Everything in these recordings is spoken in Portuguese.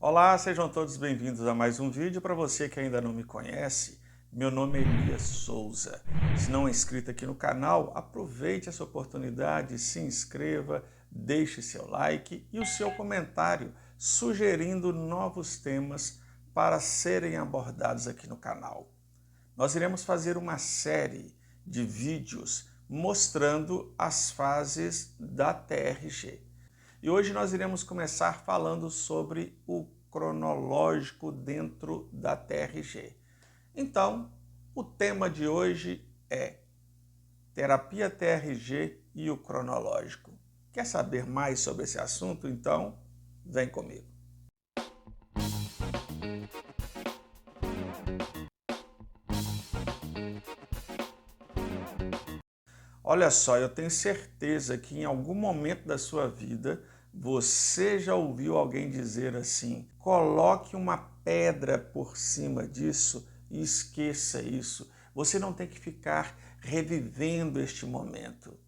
Olá, sejam todos bem-vindos a mais um vídeo. Para você que ainda não me conhece, meu nome é Elias Souza. Se não é inscrito aqui no canal, aproveite essa oportunidade, se inscreva, deixe seu like e o seu comentário sugerindo novos temas para serem abordados aqui no canal. Nós iremos fazer uma série de vídeos mostrando as fases da TRG. E hoje nós iremos começar falando sobre o cronológico dentro da TRG. Então, o tema de hoje é terapia TRG e o cronológico. Quer saber mais sobre esse assunto? Então, vem comigo. Olha só, eu tenho certeza que em algum momento da sua vida você já ouviu alguém dizer assim: coloque uma pedra por cima disso e esqueça isso. Você não tem que ficar revivendo este momento.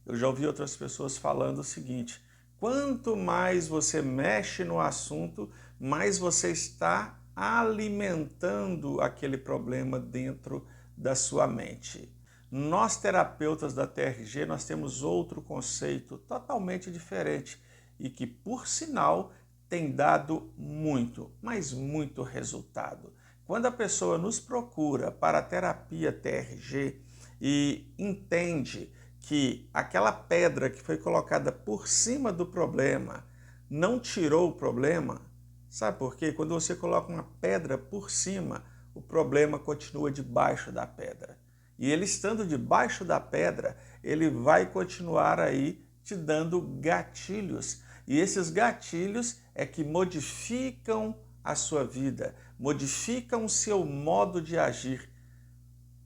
Eu já ouvi outras pessoas falando o seguinte: quanto mais você mexe no assunto, mais você está alimentando aquele problema dentro da sua mente. Nós, terapeutas da TRG, nós temos outro conceito totalmente diferente e que, por sinal, tem dado muito, mas muito resultado. Quando a pessoa nos procura para a terapia TRG e entende que aquela pedra que foi colocada por cima do problema não tirou o problema, sabe por quê? Quando você coloca uma pedra por cima, o problema continua debaixo da pedra. E ele estando debaixo da pedra, ele vai continuar aí te dando gatilhos. E esses gatilhos é que modificam a sua vida, modificam o seu modo de agir.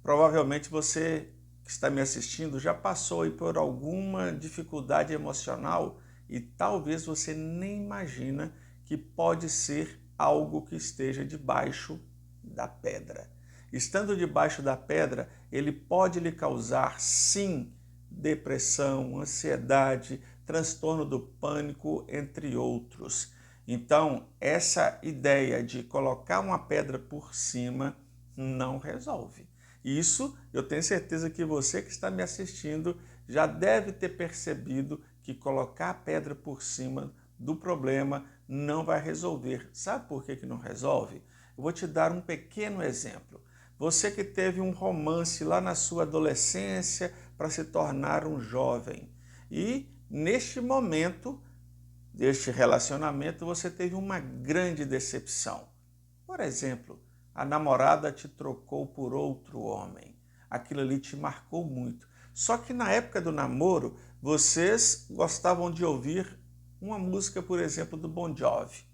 Provavelmente você que está me assistindo já passou aí por alguma dificuldade emocional e talvez você nem imagina que pode ser algo que esteja debaixo da pedra. Estando debaixo da pedra, ele pode lhe causar, sim, depressão, ansiedade, transtorno do pânico, entre outros. Então, essa ideia de colocar uma pedra por cima não resolve. Isso eu tenho certeza que você que está me assistindo já deve ter percebido que colocar a pedra por cima do problema não vai resolver. Sabe por que não resolve? Eu vou te dar um pequeno exemplo. Você que teve um romance lá na sua adolescência para se tornar um jovem e neste momento deste relacionamento você teve uma grande decepção. Por exemplo, a namorada te trocou por outro homem. Aquilo ali te marcou muito. Só que na época do namoro, vocês gostavam de ouvir uma música, por exemplo, do Bon Jovi.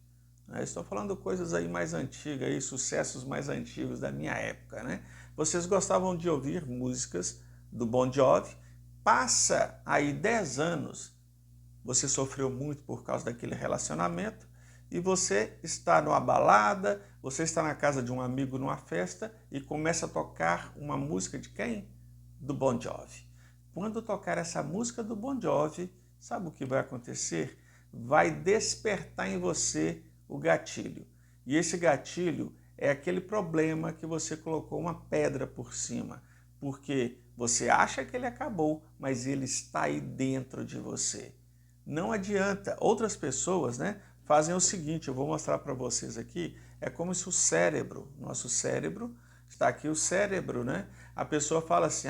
Estou falando coisas aí mais antigas, aí, sucessos mais antigos da minha época, né? Vocês gostavam de ouvir músicas do Bon Jovi. Passa aí 10 anos, você sofreu muito por causa daquele relacionamento e você está numa balada, você está na casa de um amigo numa festa e começa a tocar uma música de quem? Do Bon Jovi. Quando tocar essa música do Bon Jovi, sabe o que vai acontecer? Vai despertar em você o gatilho. E esse gatilho é aquele problema que você colocou uma pedra por cima, porque você acha que ele acabou, mas ele está aí dentro de você. Não adianta. Outras pessoas, né, fazem o seguinte, eu vou mostrar para vocês aqui, é como se o cérebro, nosso cérebro, está aqui o cérebro, né? A pessoa fala assim,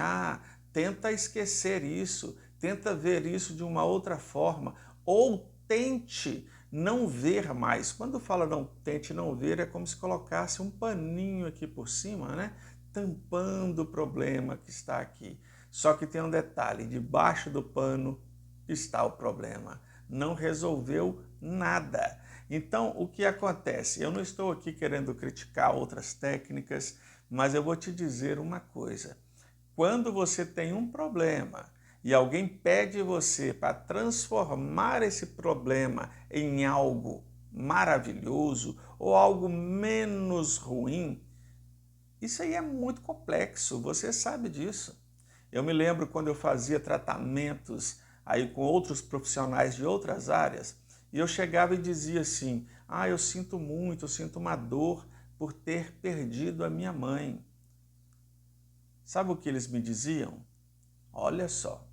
tenta esquecer isso, tenta ver isso de uma outra forma, ou tente não ver mais. Quando fala não tente não ver, é como se colocasse um paninho aqui por cima, né? Tampando o problema que está aqui. Só que tem um detalhe, debaixo do pano está o problema. Não resolveu nada. Então, o que acontece? Eu não estou aqui querendo criticar outras técnicas, mas eu vou te dizer uma coisa. Quando você tem um problema e alguém pede você para transformar esse problema em algo maravilhoso ou algo menos ruim, isso aí é muito complexo, você sabe disso. Eu me lembro quando eu fazia tratamentos aí com outros profissionais de outras áreas, E eu chegava e dizia assim, eu sinto muito, eu sinto uma dor por ter perdido a minha mãe. Sabe o que eles me diziam? Olha só,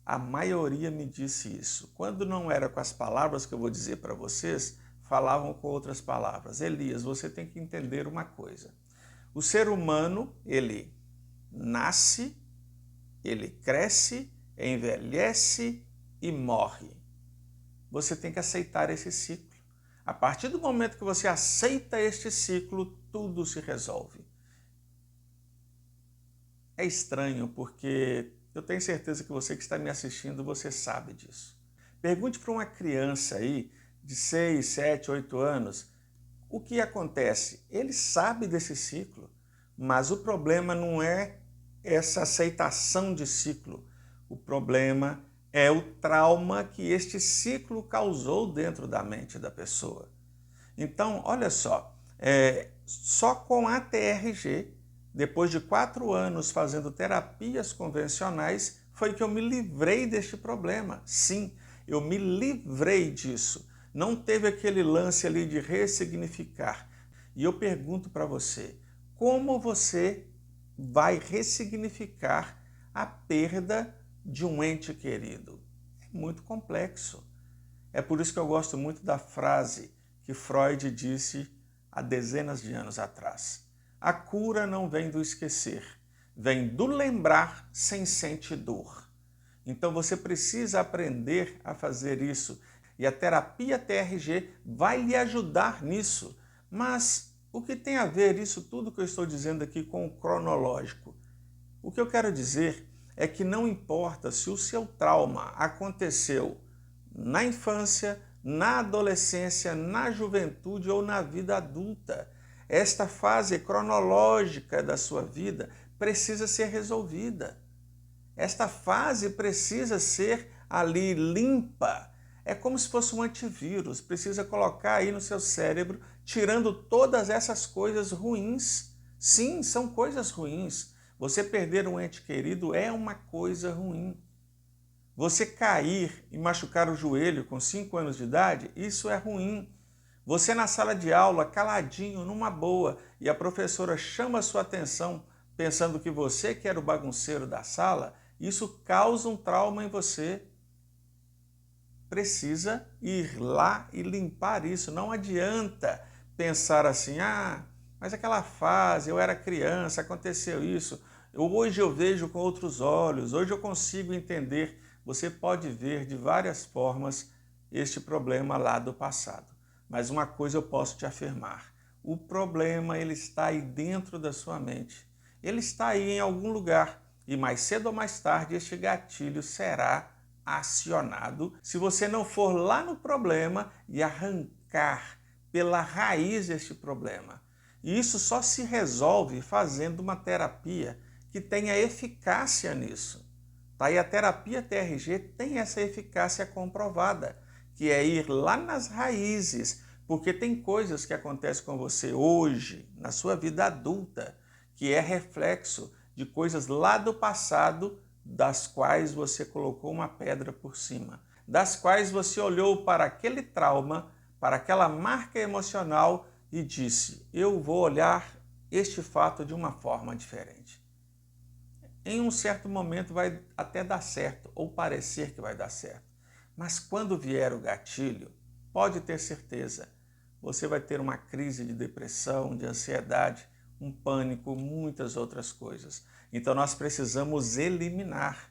a maioria me disse isso. Quando não era com as palavras que eu vou dizer para vocês, falavam com outras palavras. Elias, você tem que entender uma coisa. O ser humano, ele nasce, ele cresce, envelhece e morre. Você tem que aceitar esse ciclo. A partir do momento que você aceita este ciclo, tudo se resolve. É estranho porque eu tenho certeza que você que está me assistindo, você sabe disso. Pergunte para uma criança aí de 6, 7, 8 anos o que acontece. Ele sabe desse ciclo, mas o problema não é essa aceitação de ciclo. O problema é o trauma que este ciclo causou dentro da mente da pessoa. Então, olha só com a TRG, depois de 4 anos fazendo terapias convencionais, foi que eu me livrei deste problema. Sim, eu me livrei disso. Não teve aquele lance ali de ressignificar. E eu pergunto para você, como você vai ressignificar a perda de um ente querido? É muito complexo. É por isso que eu gosto muito da frase que Freud disse há dezenas de anos atrás. A cura não vem do esquecer, vem do lembrar sem sentir dor. Então você precisa aprender a fazer isso e a terapia TRG vai lhe ajudar nisso. Mas o que tem a ver isso tudo que eu estou dizendo aqui com o cronológico? O que eu quero dizer é que não importa se o seu trauma aconteceu na infância, na adolescência, na juventude ou na vida adulta. Esta fase cronológica da sua vida precisa ser resolvida. Esta fase precisa ser ali limpa. É como se fosse um antivírus, precisa colocar aí no seu cérebro, tirando todas essas coisas ruins. Sim, são coisas ruins. Você perder um ente querido é uma coisa ruim. Você cair e machucar o joelho com 5 anos de idade, isso é ruim. Você na sala de aula, caladinho, numa boa, e a professora chama a sua atenção pensando que você que era o bagunceiro da sala, isso causa um trauma em você. Precisa ir lá e limpar isso. Não adianta pensar assim, mas aquela fase, eu era criança, aconteceu isso. Hoje eu vejo com outros olhos, hoje eu consigo entender. Você pode ver de várias formas este problema lá do passado. Mas uma coisa eu posso te afirmar, o problema ele está aí dentro da sua mente. Ele está aí em algum lugar e mais cedo ou mais tarde este gatilho será acionado se você não for lá no problema e arrancar pela raiz este problema. E isso só se resolve fazendo uma terapia que tenha eficácia nisso. Tá? E a terapia TRG tem essa eficácia comprovada, que é ir lá nas raízes, porque tem coisas que acontecem com você hoje, na sua vida adulta, que é reflexo de coisas lá do passado, das quais você colocou uma pedra por cima, das quais você olhou para aquele trauma, para aquela marca emocional e disse, eu vou olhar este fato de uma forma diferente. Em um certo momento vai até dar certo, ou parecer que vai dar certo. Mas quando vier o gatilho, pode ter certeza, você vai ter uma crise de depressão, de ansiedade, um pânico, muitas outras coisas. Então nós precisamos eliminar,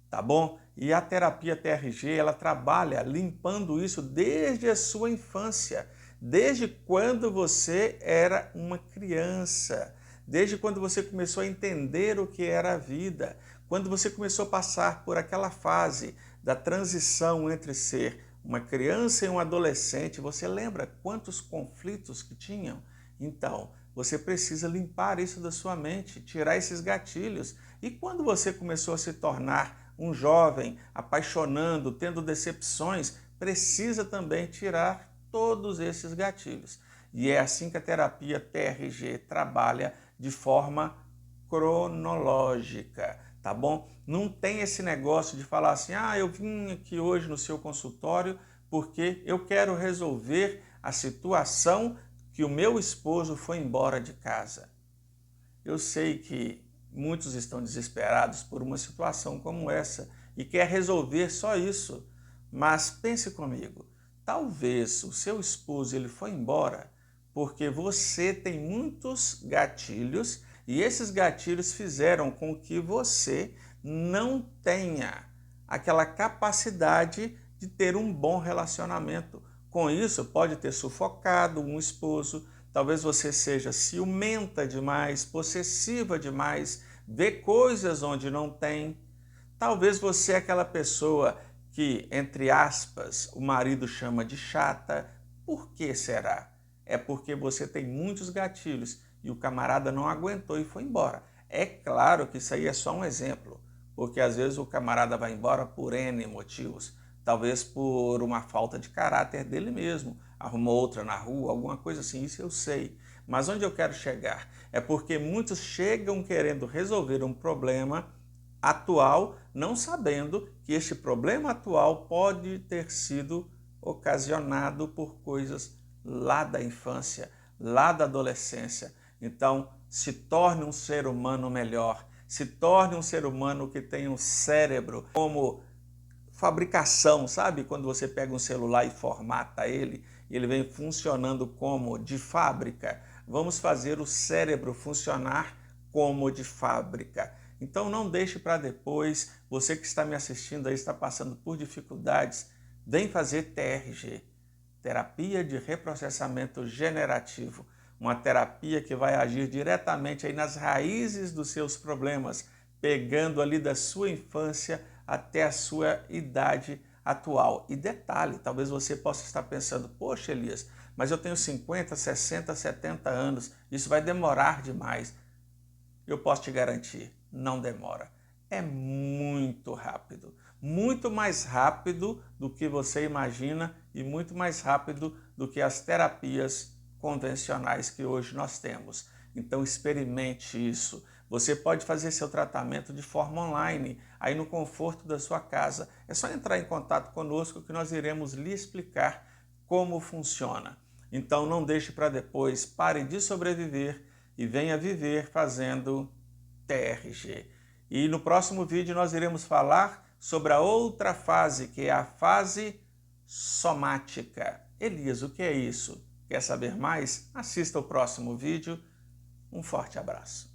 tá bom? E a terapia TRG, ela trabalha limpando isso desde a sua infância, desde quando você era uma criança. Desde quando você começou a entender o que era a vida, quando você começou a passar por aquela fase da transição entre ser uma criança e um adolescente, você lembra quantos conflitos que tinham? Então, você precisa limpar isso da sua mente, tirar esses gatilhos. E quando você começou a se tornar um jovem, apaixonando, tendo decepções, precisa também tirar todos esses gatilhos. E é assim que a terapia TRG trabalha de forma cronológica, tá bom? Não tem esse negócio de falar assim, eu vim aqui hoje no seu consultório porque eu quero resolver a situação que o meu esposo foi embora de casa. Eu sei que muitos estão desesperados por uma situação como essa e quer resolver só isso. Mas pense comigo, talvez o seu esposo ele foi embora porque você tem muitos gatilhos e esses gatilhos fizeram com que você não tenha aquela capacidade de ter um bom relacionamento. Com isso, pode ter sufocado um esposo, talvez você seja ciumenta demais, possessiva demais, vê coisas onde não tem. Talvez você é aquela pessoa que, entre aspas, o marido chama de chata. Por que será? É porque você tem muitos gatilhos e o camarada não aguentou e foi embora. É claro que isso aí é só um exemplo, porque às vezes o camarada vai embora por N motivos, talvez por uma falta de caráter dele mesmo, arrumou outra na rua, alguma coisa assim, isso eu sei. Mas onde eu quero chegar? É porque muitos chegam querendo resolver um problema atual, não sabendo que este problema atual pode ter sido ocasionado por coisas lá da infância, lá da adolescência. Então, se torne um ser humano melhor, se torne um ser humano que tem um cérebro como fabricação, sabe? Quando você pega um celular e formata ele, ele vem funcionando como de fábrica. Vamos fazer o cérebro funcionar como de fábrica. Então não deixe para depois, você que está me assistindo aí, está passando por dificuldades, vem fazer TRG, Terapia de Reprocessamento Generativo, uma terapia que vai agir diretamente aí nas raízes dos seus problemas, pegando ali da sua infância até a sua idade atual. E detalhe, talvez você possa estar pensando, poxa Elias, mas eu tenho 50, 60, 70 anos, isso vai demorar demais. Eu posso te garantir, não demora. É muito rápido. Muito mais rápido do que você imagina e muito mais rápido do que as terapias convencionais que hoje nós temos. Então experimente isso. Você pode fazer seu tratamento de forma online, aí no conforto da sua casa. É só entrar em contato conosco que nós iremos lhe explicar como funciona. Então não deixe para depois, pare de sobreviver e venha viver fazendo TRG. E no próximo vídeo nós iremos falar sobre a outra fase, que é a fase somática. Elias, o que é isso? Quer saber mais? Assista o próximo vídeo. Um forte abraço.